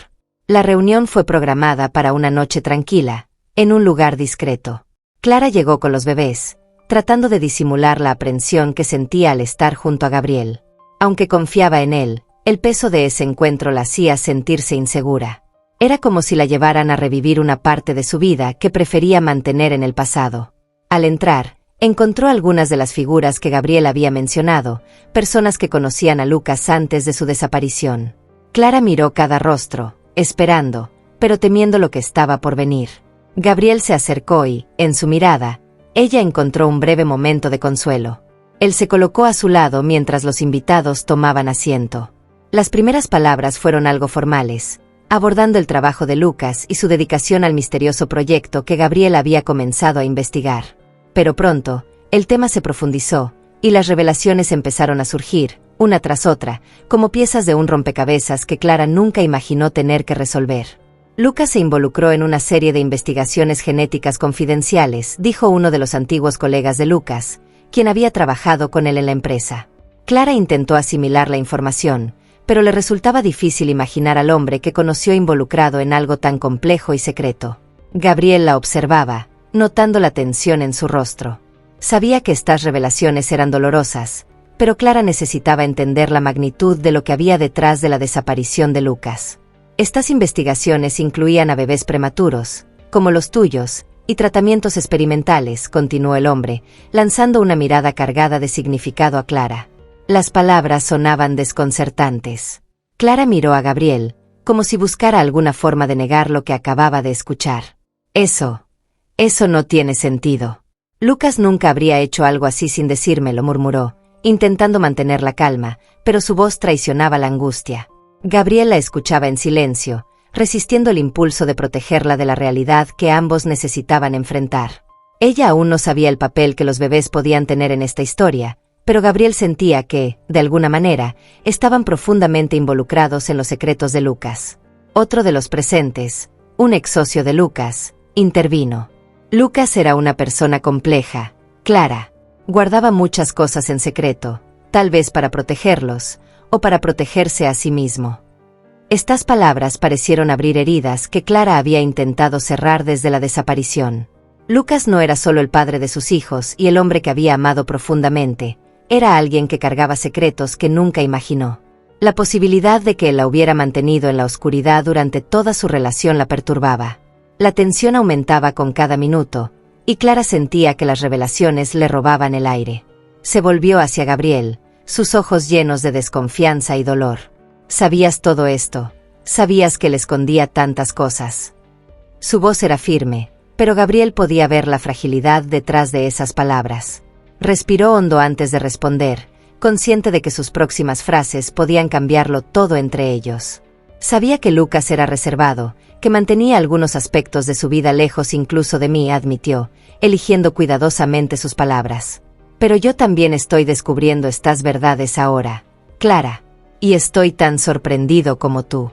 La reunión fue programada para una noche tranquila, en un lugar discreto. Clara llegó con los bebés, tratando de disimular la aprensión que sentía al estar junto a Gabriel. Aunque confiaba en él, el peso de ese encuentro la hacía sentirse insegura. Era como si la llevaran a revivir una parte de su vida que prefería mantener en el pasado. Al entrar, encontró algunas de las figuras que Gabriel había mencionado, personas que conocían a Lucas antes de su desaparición. Clara miró cada rostro, esperando, pero temiendo lo que estaba por venir. Gabriel se acercó y, en su mirada, ella encontró un breve momento de consuelo. Él se colocó a su lado mientras los invitados tomaban asiento. Las primeras palabras fueron algo formales, abordando el trabajo de Lucas y su dedicación al misterioso proyecto que Gabriel había comenzado a investigar. Pero pronto, el tema se profundizó, y las revelaciones empezaron a surgir, una tras otra, como piezas de un rompecabezas que Clara nunca imaginó tener que resolver. Lucas se involucró en una serie de investigaciones genéticas confidenciales, dijo uno de los antiguos colegas de Lucas, quien había trabajado con él en la empresa. Clara intentó asimilar la información, pero le resultaba difícil imaginar al hombre que conoció involucrado en algo tan complejo y secreto. Gabriel la observaba, notando la tensión en su rostro. Sabía que estas revelaciones eran dolorosas, pero Clara necesitaba entender la magnitud de lo que había detrás de la desaparición de Lucas. Estas investigaciones incluían a bebés prematuros, como los tuyos, y tratamientos experimentales, continuó el hombre, lanzando una mirada cargada de significado a Clara. Las palabras sonaban desconcertantes. Clara miró a Gabriel, como si buscara alguna forma de negar lo que acababa de escuchar. Eso no tiene sentido. Lucas nunca habría hecho algo así sin decírmelo, murmuró, intentando mantener la calma, pero su voz traicionaba la angustia. Gabriel la escuchaba en silencio, resistiendo el impulso de protegerla de la realidad que ambos necesitaban enfrentar. Ella aún no sabía el papel que los bebés podían tener en esta historia, pero Gabriel sentía que, de alguna manera, estaban profundamente involucrados en los secretos de Lucas. Otro de los presentes, un ex socio de Lucas, intervino. Lucas era una persona compleja, Clara. Guardaba muchas cosas en secreto, tal vez para protegerlos, o para protegerse a sí mismo. Estas palabras parecieron abrir heridas que Clara había intentado cerrar desde la desaparición. Lucas no era solo el padre de sus hijos y el hombre que había amado profundamente, era alguien que cargaba secretos que nunca imaginó. La posibilidad de que él la hubiera mantenido en la oscuridad durante toda su relación la perturbaba. La tensión aumentaba con cada minuto, y Clara sentía que las revelaciones le robaban el aire. Se volvió hacia Gabriel, sus ojos llenos de desconfianza y dolor. «¿Sabías todo esto? ¿Sabías que le escondía tantas cosas?» Su voz era firme, pero Gabriel podía ver la fragilidad detrás de esas palabras. Respiró hondo antes de responder, consciente de que sus próximas frases podían cambiarlo todo entre ellos. Sabía que Lucas era reservado, que mantenía algunos aspectos de su vida lejos incluso de mí, admitió, eligiendo cuidadosamente sus palabras. Pero yo también estoy descubriendo estas verdades ahora, Clara, y estoy tan sorprendido como tú.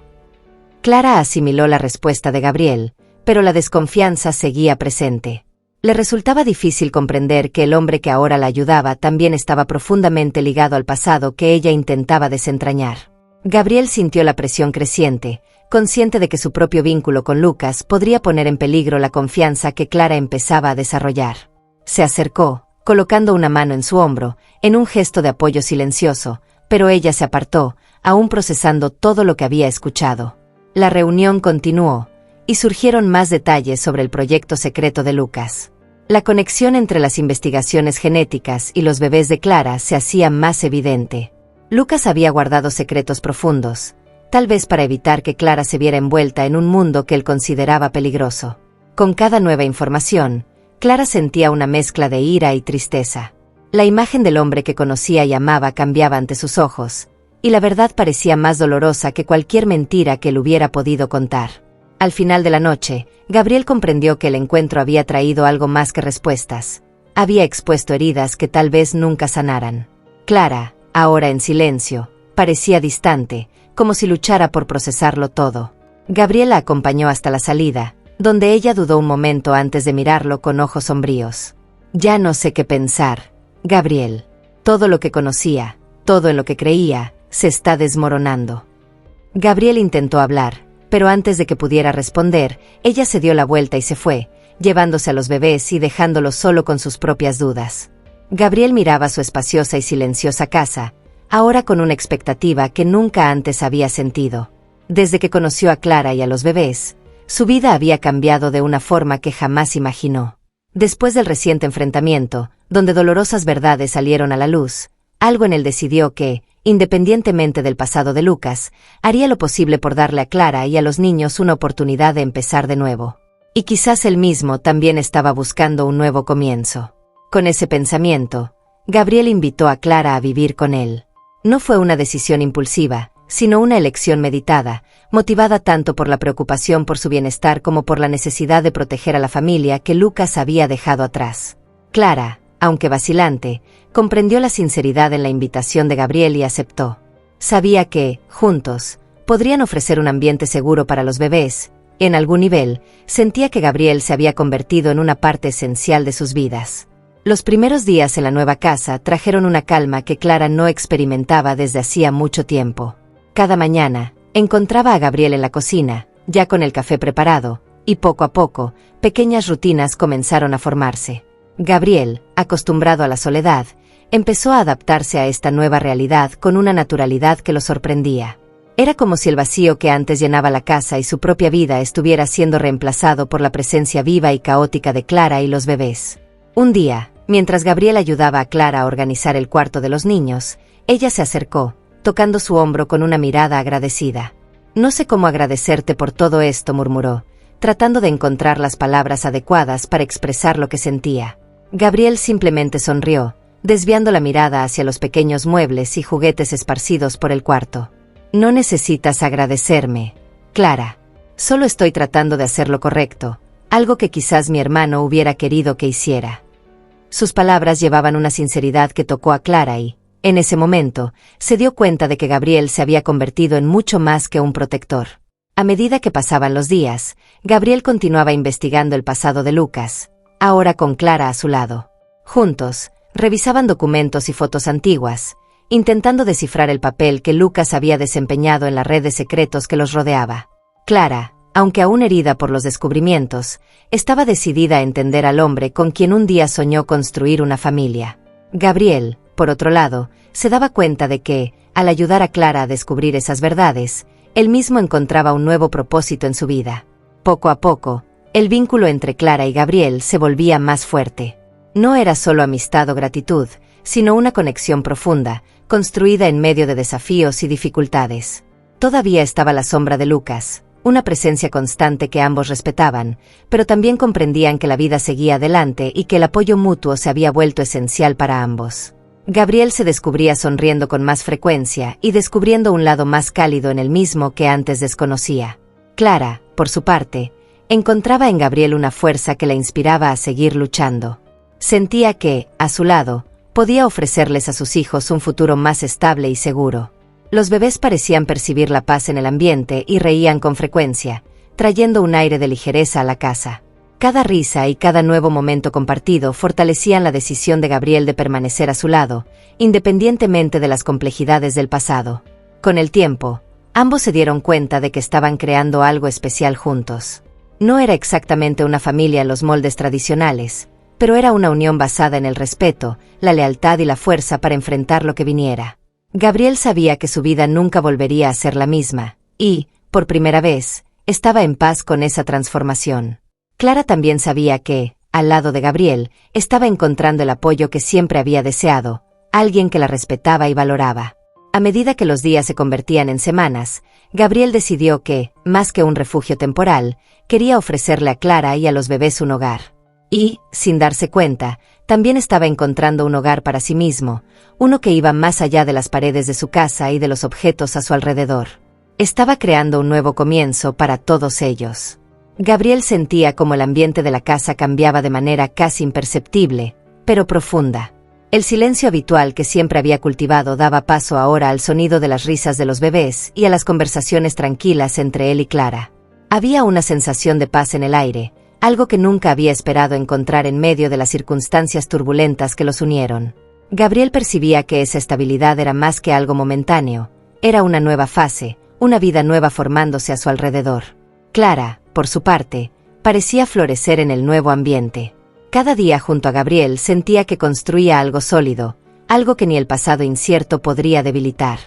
Clara asimiló la respuesta de Gabriel, pero la desconfianza seguía presente. Le resultaba difícil comprender que el hombre que ahora la ayudaba también estaba profundamente ligado al pasado que ella intentaba desentrañar. Gabriel sintió la presión creciente, consciente de que su propio vínculo con Lucas podría poner en peligro la confianza que Clara empezaba a desarrollar. Se acercó, colocando una mano en su hombro, en un gesto de apoyo silencioso, pero ella se apartó, aún procesando todo lo que había escuchado. La reunión continuó, y surgieron más detalles sobre el proyecto secreto de Lucas. La conexión entre las investigaciones genéticas y los bebés de Clara se hacía más evidente. Lucas había guardado secretos profundos, tal vez para evitar que Clara se viera envuelta en un mundo que él consideraba peligroso. Con cada nueva información, Clara sentía una mezcla de ira y tristeza. La imagen del hombre que conocía y amaba cambiaba ante sus ojos, y la verdad parecía más dolorosa que cualquier mentira que él hubiera podido contar. Al final de la noche, Gabriel comprendió que el encuentro había traído algo más que respuestas. Había expuesto heridas que tal vez nunca sanaran. Clara, ahora en silencio, parecía distante, como si luchara por procesarlo todo. Gabriel la acompañó hasta la salida, donde ella dudó un momento antes de mirarlo con ojos sombríos. «Ya no sé qué pensar, Gabriel. Todo lo que conocía, todo en lo que creía, se está desmoronando». Gabriel intentó hablar, pero antes de que pudiera responder, ella se dio la vuelta y se fue, llevándose a los bebés y dejándolos solo con sus propias dudas. Gabriel miraba su espaciosa y silenciosa casa, ahora con una expectativa que nunca antes había sentido. Desde que conoció a Clara y a los bebés, su vida había cambiado de una forma que jamás imaginó. Después del reciente enfrentamiento, donde dolorosas verdades salieron a la luz, algo en él decidió que, independientemente del pasado de Lucas, haría lo posible por darle a Clara y a los niños una oportunidad de empezar de nuevo. Y quizás él mismo también estaba buscando un nuevo comienzo. Con ese pensamiento, Gabriel invitó a Clara a vivir con él. No fue una decisión impulsiva, sino una elección meditada, motivada tanto por la preocupación por su bienestar como por la necesidad de proteger a la familia que Lucas había dejado atrás. Clara, aunque vacilante, comprendió la sinceridad en la invitación de Gabriel y aceptó. Sabía que, juntos, podrían ofrecer un ambiente seguro para los bebés. En algún nivel, sentía que Gabriel se había convertido en una parte esencial de sus vidas. Los primeros días en la nueva casa trajeron una calma que Clara no experimentaba desde hacía mucho tiempo. Cada mañana, encontraba a Gabriel en la cocina, ya con el café preparado, y poco a poco, pequeñas rutinas comenzaron a formarse. Gabriel, acostumbrado a la soledad, empezó a adaptarse a esta nueva realidad con una naturalidad que lo sorprendía. Era como si el vacío que antes llenaba la casa y su propia vida estuviera siendo reemplazado por la presencia viva y caótica de Clara y los bebés. Un día, mientras Gabriel ayudaba a Clara a organizar el cuarto de los niños, ella se acercó, tocando su hombro con una mirada agradecida. «No sé cómo agradecerte por todo esto», murmuró, tratando de encontrar las palabras adecuadas para expresar lo que sentía. Gabriel simplemente sonrió, desviando la mirada hacia los pequeños muebles y juguetes esparcidos por el cuarto. «No necesitas agradecerme, Clara. Solo estoy tratando de hacer lo correcto, algo que quizás mi hermano hubiera querido que hiciera». Sus palabras llevaban una sinceridad que tocó a Clara y, en ese momento, se dio cuenta de que Gabriel se había convertido en mucho más que un protector. A medida que pasaban los días, Gabriel continuaba investigando el pasado de Lucas, ahora con Clara a su lado. Juntos, revisaban documentos y fotos antiguas, intentando descifrar el papel que Lucas había desempeñado en la red de secretos que los rodeaba. Clara, aunque aún herida por los descubrimientos, estaba decidida a entender al hombre con quien un día soñó construir una familia. Gabriel, por otro lado, se daba cuenta de que, al ayudar a Clara a descubrir esas verdades, él mismo encontraba un nuevo propósito en su vida. Poco a poco, el vínculo entre Clara y Gabriel se volvía más fuerte. No era solo amistad o gratitud, sino una conexión profunda, construida en medio de desafíos y dificultades. Todavía estaba la sombra de Lucas, una presencia constante que ambos respetaban, pero también comprendían que la vida seguía adelante y que el apoyo mutuo se había vuelto esencial para ambos. Gabriel se descubría sonriendo con más frecuencia y descubriendo un lado más cálido en él mismo que antes desconocía. Clara, por su parte, encontraba en Gabriel una fuerza que la inspiraba a seguir luchando. Sentía que, a su lado, podía ofrecerles a sus hijos un futuro más estable y seguro. Los bebés parecían percibir la paz en el ambiente y reían con frecuencia, trayendo un aire de ligereza a la casa. Cada risa y cada nuevo momento compartido fortalecían la decisión de Gabriel de permanecer a su lado, independientemente de las complejidades del pasado. Con el tiempo, ambos se dieron cuenta de que estaban creando algo especial juntos. No era exactamente una familia en los moldes tradicionales, pero era una unión basada en el respeto, la lealtad y la fuerza para enfrentar lo que viniera. Gabriel sabía que su vida nunca volvería a ser la misma, y, por primera vez, estaba en paz con esa transformación. Clara también sabía que, al lado de Gabriel, estaba encontrando el apoyo que siempre había deseado, alguien que la respetaba y valoraba. A medida que los días se convertían en semanas, Gabriel decidió que, más que un refugio temporal, quería ofrecerle a Clara y a los bebés un hogar. Y, sin darse cuenta, también estaba encontrando un hogar para sí mismo, uno que iba más allá de las paredes de su casa y de los objetos a su alrededor. Estaba creando un nuevo comienzo para todos ellos. Gabriel sentía como el ambiente de la casa cambiaba de manera casi imperceptible, pero profunda. El silencio habitual que siempre había cultivado daba paso ahora al sonido de las risas de los bebés y a las conversaciones tranquilas entre él y Clara. Había una sensación de paz en el aire, algo que nunca había esperado encontrar en medio de las circunstancias turbulentas que los unieron. Gabriel percibía que esa estabilidad era más que algo momentáneo, era una nueva fase, una vida nueva formándose a su alrededor. Clara, por su parte, parecía florecer en el nuevo ambiente. Cada día junto a Gabriel sentía que construía algo sólido, algo que ni el pasado incierto podría debilitar.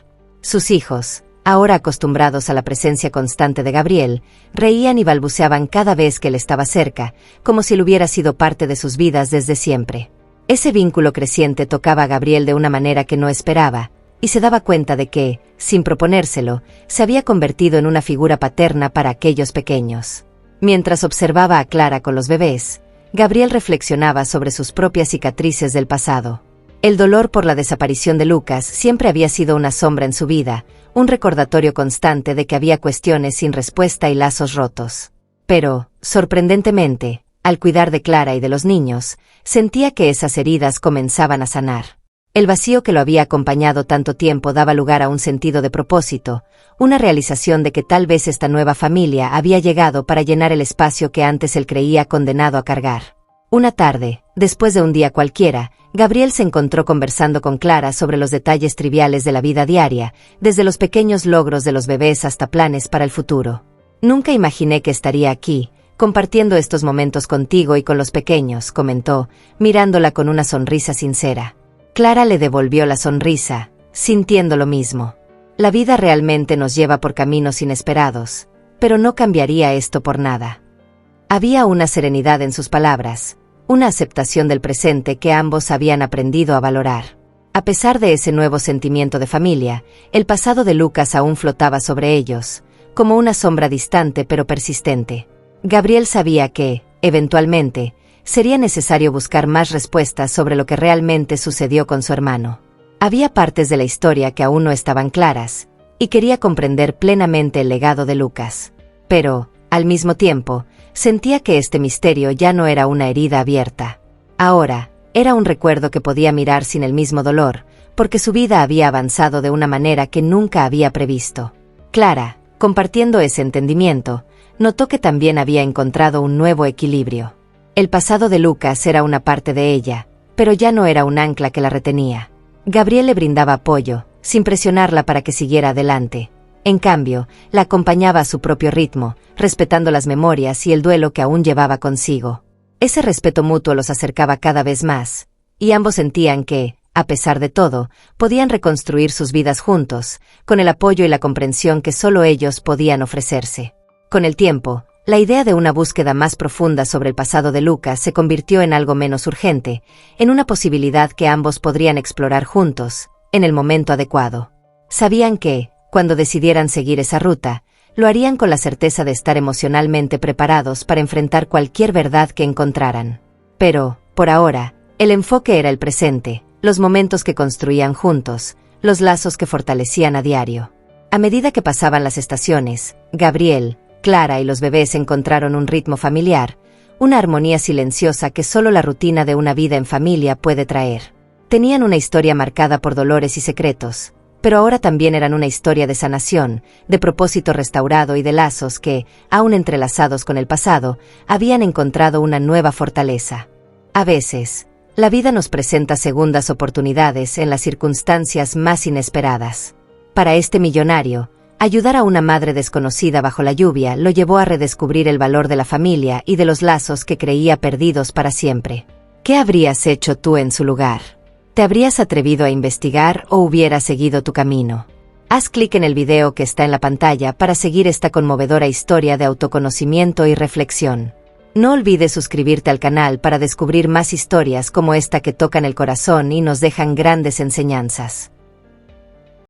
Sus hijos, ahora acostumbrados a la presencia constante de Gabriel, reían y balbuceaban cada vez que él estaba cerca, como si él hubiera sido parte de sus vidas desde siempre. Ese vínculo creciente tocaba a Gabriel de una manera que no esperaba, y se daba cuenta de que, sin proponérselo, se había convertido en una figura paterna para aquellos pequeños. Mientras observaba a Clara con los bebés, Gabriel reflexionaba sobre sus propias cicatrices del pasado. El dolor por la desaparición de Lucas siempre había sido una sombra en su vida, un recordatorio constante de que había cuestiones sin respuesta y lazos rotos. Pero, sorprendentemente, al cuidar de Clara y de los niños, sentía que esas heridas comenzaban a sanar. El vacío que lo había acompañado tanto tiempo daba lugar a un sentido de propósito, una realización de que tal vez esta nueva familia había llegado para llenar el espacio que antes él creía condenado a cargar. Una tarde, después de un día cualquiera, Gabriel se encontró conversando con Clara sobre los detalles triviales de la vida diaria, desde los pequeños logros de los bebés hasta planes para el futuro. «Nunca imaginé que estaría aquí, compartiendo estos momentos contigo y con los pequeños», comentó, mirándola con una sonrisa sincera. Clara le devolvió la sonrisa, sintiendo lo mismo. La vida realmente nos lleva por caminos inesperados, pero no cambiaría esto por nada. Había una serenidad en sus palabras, una aceptación del presente que ambos habían aprendido a valorar. A pesar de ese nuevo sentimiento de familia, el pasado de Lucas aún flotaba sobre ellos, como una sombra distante pero persistente. Gabriel sabía que, eventualmente, sería necesario buscar más respuestas sobre lo que realmente sucedió con su hermano. Había partes de la historia que aún no estaban claras, y quería comprender plenamente el legado de Lucas. Pero, al mismo tiempo, sentía que este misterio ya no era una herida abierta. Ahora, era un recuerdo que podía mirar sin el mismo dolor, porque su vida había avanzado de una manera que nunca había previsto. Clara, compartiendo ese entendimiento, notó que también había encontrado un nuevo equilibrio. El pasado de Lucas era una parte de ella, pero ya no era un ancla que la retenía. Gabriel le brindaba apoyo, sin presionarla para que siguiera adelante. En cambio, la acompañaba a su propio ritmo, respetando las memorias y el duelo que aún llevaba consigo. Ese respeto mutuo los acercaba cada vez más, y ambos sentían que, a pesar de todo, podían reconstruir sus vidas juntos, con el apoyo y la comprensión que solo ellos podían ofrecerse. Con el tiempo, la idea de una búsqueda más profunda sobre el pasado de Lucas se convirtió en algo menos urgente, en una posibilidad que ambos podrían explorar juntos, en el momento adecuado. Sabían que, cuando decidieran seguir esa ruta, lo harían con la certeza de estar emocionalmente preparados para enfrentar cualquier verdad que encontraran. Pero, por ahora, el enfoque era el presente, los momentos que construían juntos, los lazos que fortalecían a diario. A medida que pasaban las estaciones, Gabriel, Clara y los bebés encontraron un ritmo familiar, una armonía silenciosa que solo la rutina de una vida en familia puede traer. Tenían una historia marcada por dolores y secretos, pero ahora también eran una historia de sanación, de propósito restaurado y de lazos que, aún entrelazados con el pasado, habían encontrado una nueva fortaleza. A veces, la vida nos presenta segundas oportunidades en las circunstancias más inesperadas. Para este millonario, ayudar a una madre desconocida bajo la lluvia lo llevó a redescubrir el valor de la familia y de los lazos que creía perdidos para siempre. ¿Qué habrías hecho tú en su lugar? ¿Te habrías atrevido a investigar o hubieras seguido tu camino? Haz clic en el video que está en la pantalla para seguir esta conmovedora historia de autoconocimiento y reflexión. No olvides suscribirte al canal para descubrir más historias como esta que tocan el corazón y nos dejan grandes enseñanzas.